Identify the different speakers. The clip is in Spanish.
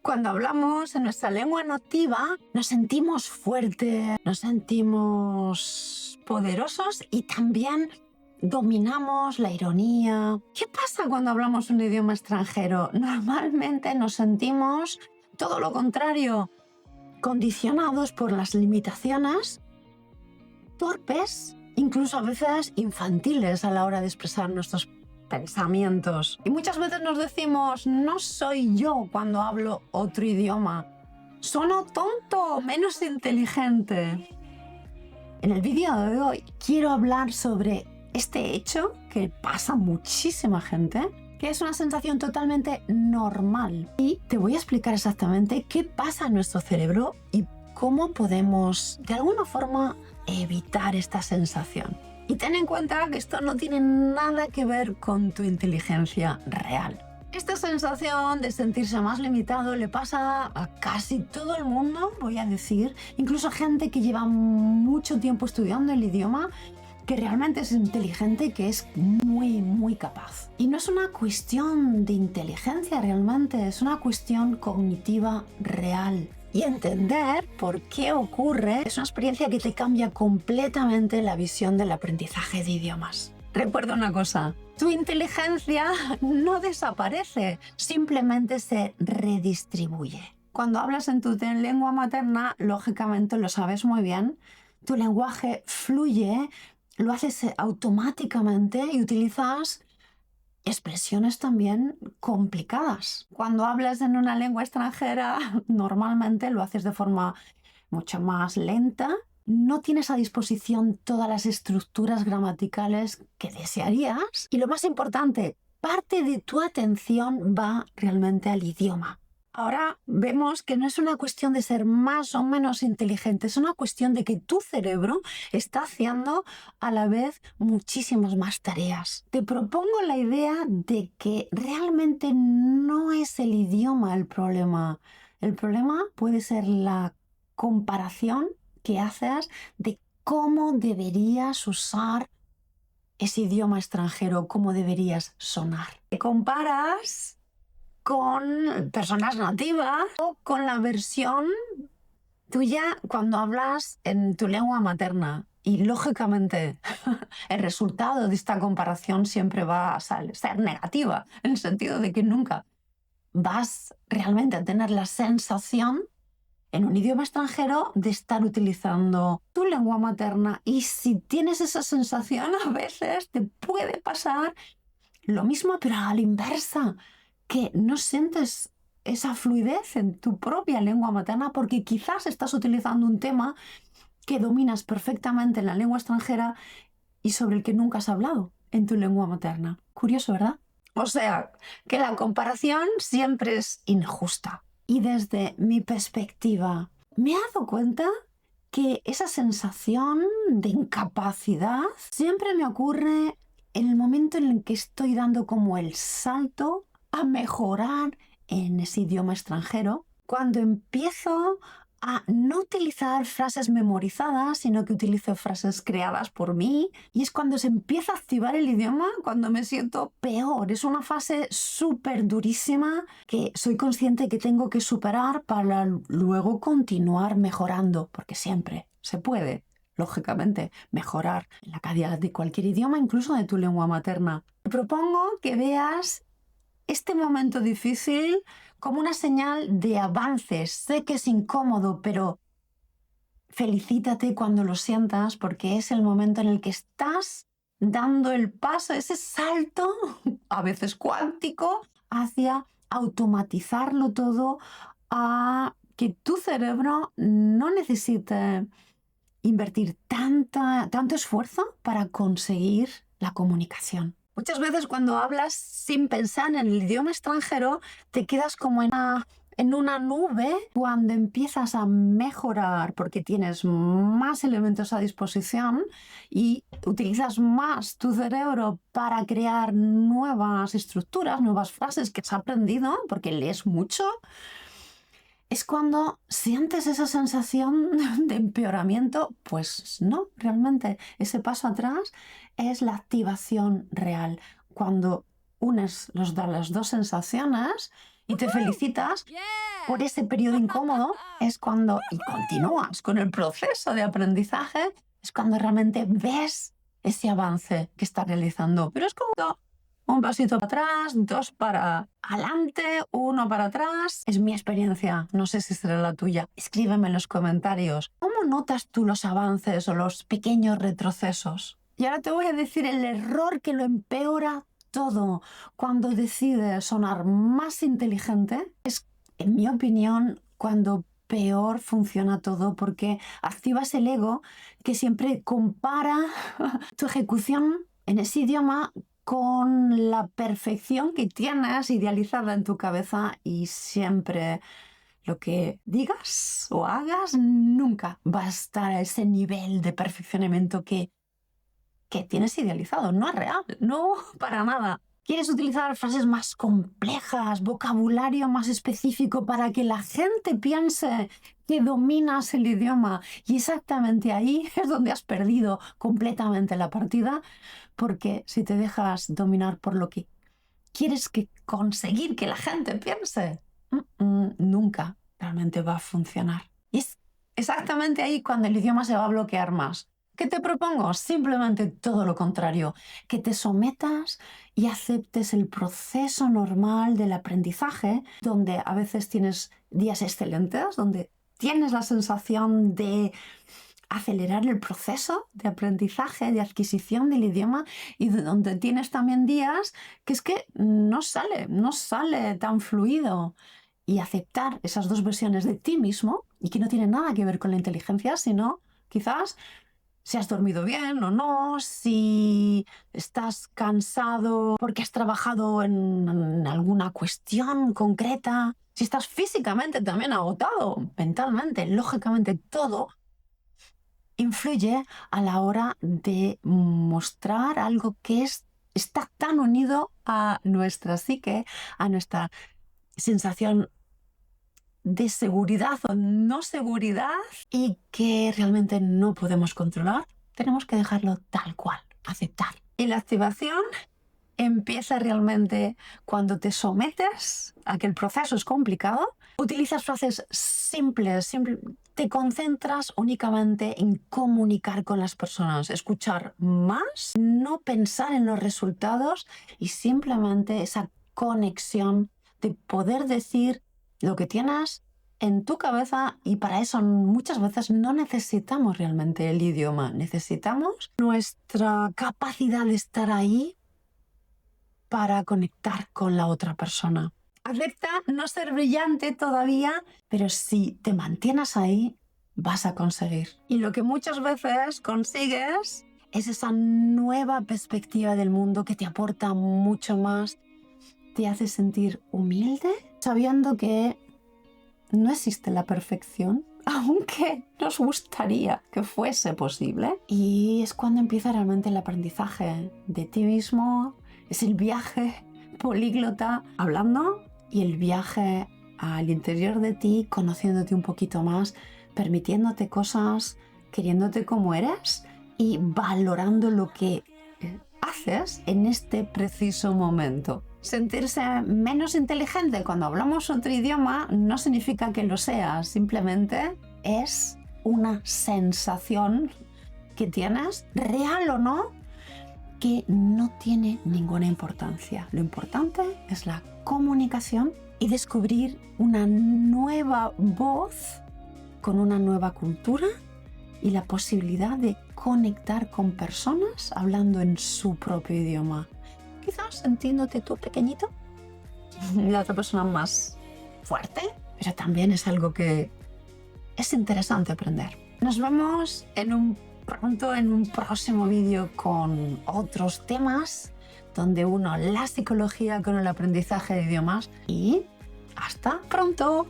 Speaker 1: Cuando hablamos en nuestra lengua nativa, nos sentimos fuertes, nos sentimos poderosos y también dominamos la ironía. ¿Qué pasa cuando hablamos un idioma extranjero? Normalmente nos sentimos todo lo contrario, condicionados por las limitaciones, torpes, incluso a veces infantiles a la hora de expresar nuestros pensamientos. Y muchas veces nos decimos, no soy yo cuando hablo otro idioma. Sono tonto, menos inteligente. En el vídeo de hoy quiero hablar sobre este hecho que pasa a muchísima gente, que es una sensación totalmente normal. Y te voy a explicar exactamente qué pasa en nuestro cerebro y cómo podemos, de alguna forma, evitar esta sensación. Y ten en cuenta que esto no tiene nada que ver con tu inteligencia real. Esta sensación de sentirse más limitado le pasa a casi todo el mundo, voy a decir, incluso a gente que lleva mucho tiempo estudiando el idioma, que realmente es inteligente y que es muy capaz. Y no es una cuestión de inteligencia realmente, es una cuestión cognitiva real. Y entender por qué ocurre es una experiencia que te cambia completamente la visión del aprendizaje de idiomas. Recuerda una cosa, tu inteligencia no desaparece, simplemente se redistribuye. Cuando hablas en tu lengua materna, lógicamente lo sabes muy bien, tu lenguaje fluye, lo haces automáticamente y utilizas expresiones también complicadas. Cuando hablas en una lengua extranjera, normalmente lo haces de forma mucho más lenta. No tienes a disposición todas las estructuras gramaticales que desearías. Y lo más importante, parte de tu atención va realmente al idioma. Ahora vemos que no es una cuestión de ser más o menos inteligente, es una cuestión de que tu cerebro está haciendo a la vez muchísimas más tareas. Te propongo la idea de que realmente no es el idioma el problema. El problema puede ser la comparación que haces de cómo deberías usar ese idioma extranjero, cómo deberías sonar. Te comparas con personas nativas o con la versión tuya cuando hablas en tu lengua materna. Y lógicamente el resultado de esta comparación siempre va a ser negativa, en el sentido de que nunca vas realmente a tener la sensación en un idioma extranjero de estar utilizando tu lengua materna. Y si tienes esa sensación, a veces te puede pasar lo mismo, pero a la inversa, que no sientes esa fluidez en tu propia lengua materna porque quizás estás utilizando un tema que dominas perfectamente en la lengua extranjera y sobre el que nunca has hablado en tu lengua materna. Curioso, ¿verdad? O sea, que la comparación siempre es injusta. Y desde mi perspectiva, me he dado cuenta que esa sensación de incapacidad siempre me ocurre en el momento en el que estoy dando como el salto a mejorar en ese idioma extranjero, cuando empiezo a no utilizar frases memorizadas, sino que utilizo frases creadas por mí, y es cuando se empieza a activar el idioma, cuando me siento peor. Es una fase súper durísima que soy consciente que tengo que superar para luego continuar mejorando, porque siempre se puede, lógicamente, mejorar en la calidad de cualquier idioma, incluso de tu lengua materna. Te propongo que veas este momento difícil como una señal de avances. Sé que es incómodo, pero felicítate cuando lo sientas porque es el momento en el que estás dando el paso, ese salto, a veces cuántico, hacia automatizarlo todo, a que tu cerebro no necesite invertir tanto esfuerzo para conseguir la comunicación. Muchas veces cuando hablas sin pensar en el idioma extranjero, te quedas como en una nube. Cuando empiezas a mejorar porque tienes más elementos a disposición y utilizas más tu cerebro para crear nuevas estructuras, nuevas frases que has aprendido porque lees mucho, es cuando sientes esa sensación de empeoramiento. Pues no, realmente ese paso atrás es la activación real. Cuando unes las dos sensaciones y te felicitas, por ese periodo incómodo es cuando, y continúas con el proceso de aprendizaje, es cuando realmente ves ese avance que estás realizando. Pero es como un pasito para atrás, dos para adelante, uno para atrás. Es mi experiencia, no sé si será la tuya. Escríbeme en los comentarios. ¿Cómo notas tú los avances o los pequeños retrocesos? Y ahora te voy a decir el error que lo empeora todo cuando decides sonar más inteligente. Es, en mi opinión, cuando peor funciona todo, porque activas el ego que siempre compara tu ejecución en ese idioma con la perfección que tienes idealizada en tu cabeza, y siempre lo que digas o hagas nunca va a estar a ese nivel de perfeccionamiento que tienes idealizado. No es real, no, para nada. ¿Quieres utilizar frases más complejas, vocabulario más específico para que la gente piense que dominas el idioma? Y exactamente ahí es donde has perdido completamente la partida, porque si te dejas dominar por lo que quieres conseguir que la gente piense, nunca realmente va a funcionar. Y es exactamente ahí cuando el idioma se va a bloquear más. ¿Qué te propongo? Simplemente todo lo contrario, que te sometas y aceptes el proceso normal del aprendizaje, donde a veces tienes días excelentes, donde tienes la sensación de acelerar el proceso de aprendizaje, de adquisición del idioma, y donde tienes también días que es que no sale tan fluido. Y aceptar esas dos versiones de ti mismo, y que no tienen nada que ver con la inteligencia, sino quizás si has dormido bien o no, si estás cansado porque has trabajado en alguna cuestión concreta, si estás físicamente también agotado, mentalmente, lógicamente todo influye a la hora de mostrar algo que está tan unido a nuestra psique, a nuestra sensación de seguridad o no seguridad, y que realmente no podemos controlar. Tenemos que dejarlo tal cual, aceptar. Y la activación empieza realmente cuando te sometes a que el proceso es complicado, utilizas frases simples, te concentras únicamente en comunicar con las personas, escuchar más, no pensar en los resultados, y simplemente esa conexión de poder decir lo que tienes en tu cabeza. Y para eso muchas veces no necesitamos realmente el idioma, necesitamos nuestra capacidad de estar ahí para conectar con la otra persona. Acepta no ser brillante todavía, pero si te mantienes ahí, vas a conseguir. Y lo que muchas veces consigues es esa nueva perspectiva del mundo que te aporta mucho más, te hace sentir humilde, sabiendo que no existe la perfección, aunque nos gustaría que fuese posible. Y es cuando empieza realmente el aprendizaje de ti mismo. Es el viaje políglota hablando, y el viaje al interior de ti, conociéndote un poquito más, permitiéndote cosas, queriéndote como eres y valorando lo que haces en este preciso momento. Sentirse menos inteligente cuando hablamos otro idioma no significa que lo seas, simplemente es una sensación que tienes, real o no, que no tiene ninguna importancia. Lo importante es la comunicación y descubrir una nueva voz con una nueva cultura y la posibilidad de conectar con personas hablando en su propio idioma. Quizás sintiéndote tú pequeñito y la otra persona más fuerte, pero también es algo que es interesante aprender. Nos vemos pronto en un próximo vídeo con otros temas donde uno la psicología con el aprendizaje de idiomas, y hasta pronto.